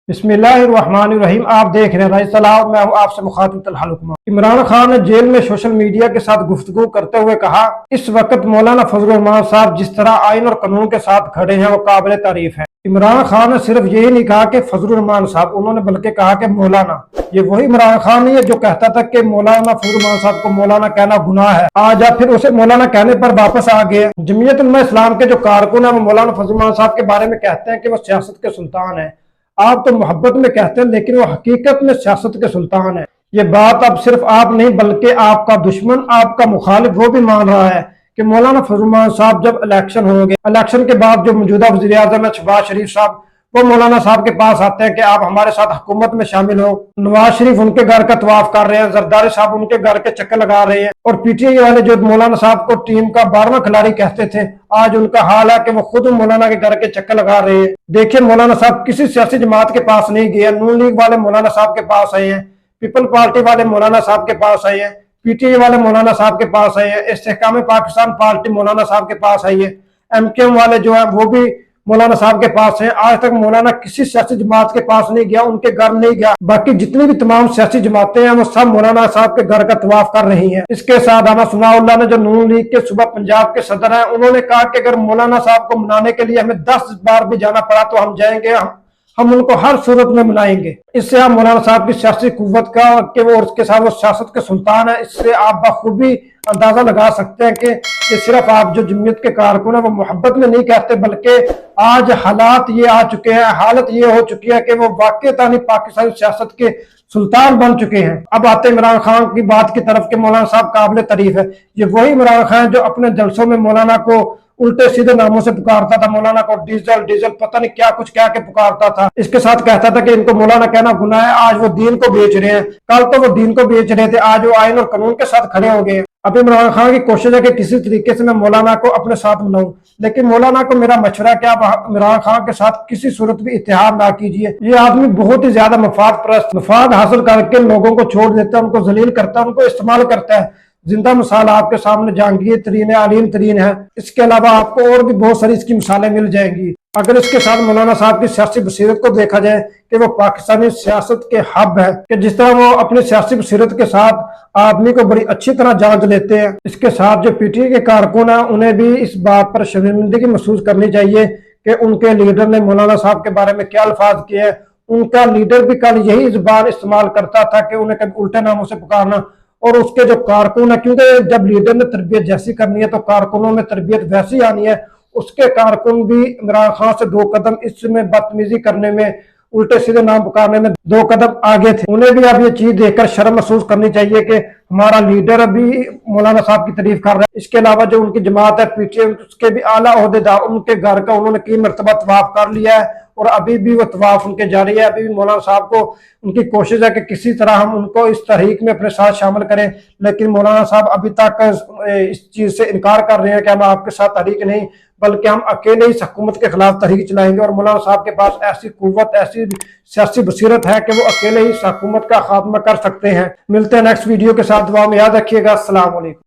बिस्मिल्लाहिर्रहमानिर्रहीम। आप देख रहे हैं राइस सलाह और मैं हूं आपसे मुखातिब तलहा लुकमान। इमरान खान ने जेल में सोशल मीडिया के साथ गुफ्तगू करते हुए कहा, इस वक्त मौलाना फजलुर रहमान साहब जिस तरह आइन और कानून के साथ खड़े हैं वो काबिल तारीफ है। इमरान खान ने सिर्फ यही नहीं कहा कि फजलुर रहमान साहब, उन्होंने बल्कि कहा कि मौलाना। ये वही इमरान खान नहीं है जो कहता था कि मौलाना फजलुर रहमान साहब को मौलाना कहना गुनाह है। आज आप फिर उसे मौलाना कहने पर वापस आ गए। जमीयत उलमा इस्लाम के जो कारकुन है वो मौलाना फजलुर रहमान साहब के बारे में कहते हैं कि वो सियासत के सुल्तान है। आप तो मोहब्बत में कहते हैं लेकिन वो हकीकत में सियासत के सुल्तान है। ये बात अब सिर्फ आप नहीं बल्कि आपका दुश्मन, आपका मुखालिफ वो भी मान रहा है कि मौलाना फजलुर रहमान साहब जब इलेक्शन होंगे, इलेक्शन के बाद जो मौजूदा वज़ीर आज़म है शहबाज शरीफ साहब, वो मौलाना साहब के पास आते हैं कि आप हमारे साथ हुकूमत में शामिल हो। नवाज शरीफ उनके घर का तवाफ कर रहे हैं, जरदारी साहब उनके घर के चक्कर लगा रहे हैं, और पीटीआई वाले जो मौलाना साहब को टीम का 12वां खिलाड़ी कहते थे, आज उनका हाल है कि वो खुद मौलाना के घर के चक्कर लगा रहे हैं। देखिए, मौलाना साहब किसी सियासी जमात के पास नहीं गए। नून लीग वाले मौलाना साहब के पास आए हैं, पीपल पार्टी वाले मौलाना साहब के पास आए हैं, पीटीआई वाले मौलाना साहब के पास आए हैं, इस्तेहकाम पाकिस्तान पार्टी मौलाना साहब के पास आई है, एमकेएम वाले जो है वो भी मौलाना साहब के पास है। आज तक मौलाना किसी सियासी जमात के पास नहीं गया, उनके घर नहीं गया। बाकी जितनी भी तमाम सियासी जमातें हैं वो सब मौलाना साहब के घर का तवाफ कर रही हैं। इसके साथ आना सुनाउल्लाह ने, जो नून लीग के सूबा पंजाब के सदर हैं, उन्होंने कहा कि अगर मौलाना साहब को मनाने के लिए हमें 10 बार भी जाना पड़ा तो हम जाएंगे, हम उनको हर सूरत में मनाएंगे। इससे आप मौलाना साहब की सियासी कुव्वत का कि वो उसके साथ वो सियासत के सुल्तान है, इससे आप बखूबी अंदाजा लगा सकते हैं कि ये सिर्फ आप जो जमीयत के कारकुन है वो मोहब्बत में नहीं कहते, बल्कि आज हालात ये आ चुके हैं, हालत ये हो चुकी है कि वो वाकई पाकिस्तानी सियासत के सुल्तान बन चुके हैं। अब आते इमरान खान की बात की तरफ के मौलाना साहब काबिल तारीफ है। ये वही इमरान खान जो अपने जलसों में मौलाना को उल्टे सीधे नामों से पुकारता था, मौलाना को डीजल डीजल पता नहीं क्या कुछ कह के पुकारता था। इसके साथ कहता था कि इनको मौलाना कहना गुनाह है। आज वो दीन को बेच रहे हैं, कल तो वो दीन को बेच रहे थे, आज वो आइन और कानून के साथ खड़े हो गए। अब इमरान खान की कोशिश है कि किसी तरीके से मैं मौलाना को अपने साथ मनाऊं, लेकिन मौलाना को मेरा मशवरा क्या, आप इमरान खान के साथ किसी सूरत भी इत्तेहाद ना कीजिए। ये आदमी बहुत ही ज्यादा मफाद परस्त, मफाद हासिल करके लोगों को छोड़ देता है, उनको जलील करता है, उनको इस्तेमाल करता है। जिंदा मिसाल आपके सामने जहांगीर तरीन है, अलीम तरीन है। इसके अलावा आपको और भी बहुत सारी इसकी मिसालें मिल जाएंगी। अगर इसके साथ मौलाना साहब की सियासी बसीरत को देखा जाए कि वो पाकिस्तानी सियासत के हब है, कि जिस तरह वो अपनी सियासी बसीरत के साथ आदमी को बड़ी अच्छी तरह जांच लेते हैं। इसके साथ जो पीटीआई के कारकुन है उन्हें भी इस बात पर शर्मिंदगी महसूस करनी चाहिए कि उनके लीडर ने मौलाना साहब के बारे में क्या अल्फाज किए। उनका लीडर भी कल यही जुबान इस्तेमाल करता था कि उन्हें कभी उल्टे नामों से पुकारना, और उसके जो कारकुन है, क्योंकि जब लीडर ने तरबियत जैसी करनी है तो कारकुनों में तरबियत वैसी आनी है। उसके कारकुन भी इमरान खान से 2 कदम इसमें बदतमीजी करने में, उल्टे सीधे नाम पुकारने में 2 कदम आगे थे। उन्हें भी अब ये चीज देखकर शर्म महसूस करनी चाहिए कि हमारा लीडर अभी मौलाना साहब की तारीफ कर रहा है। इसके अलावा जो उनकी जमात है पीटीआई, उसके भी आला ओहदेदार उनके घर का उन्होंने 3 मरतबा तवाफ कर लिया है और अभी भी वो तवाफ उनके जारी है। अभी भी मौलाना साहब को उनकी कोशिश है कि किसी तरह हम उनको इस तहरीक में अपने साथ शामिल करें, लेकिन मौलाना साहब अभी तक इस चीज से इनकार कर रहे हैं कि हम आपके साथ तहरीक नहीं, बल्कि हम अकेले ही हुकूमत के खिलाफ तहरीक चलाएंगे। और मौलाना साहब के पास ऐसी कुव्वत, ऐसी सियासी बसीरत है कि वो अकेले ही हुकूमत का खात्मा कर सकते हैं। मिलते हैं नेक्स्ट वीडियो के साथ। दुआ में याद रखिएगा। अस्सलाम वालेकुम।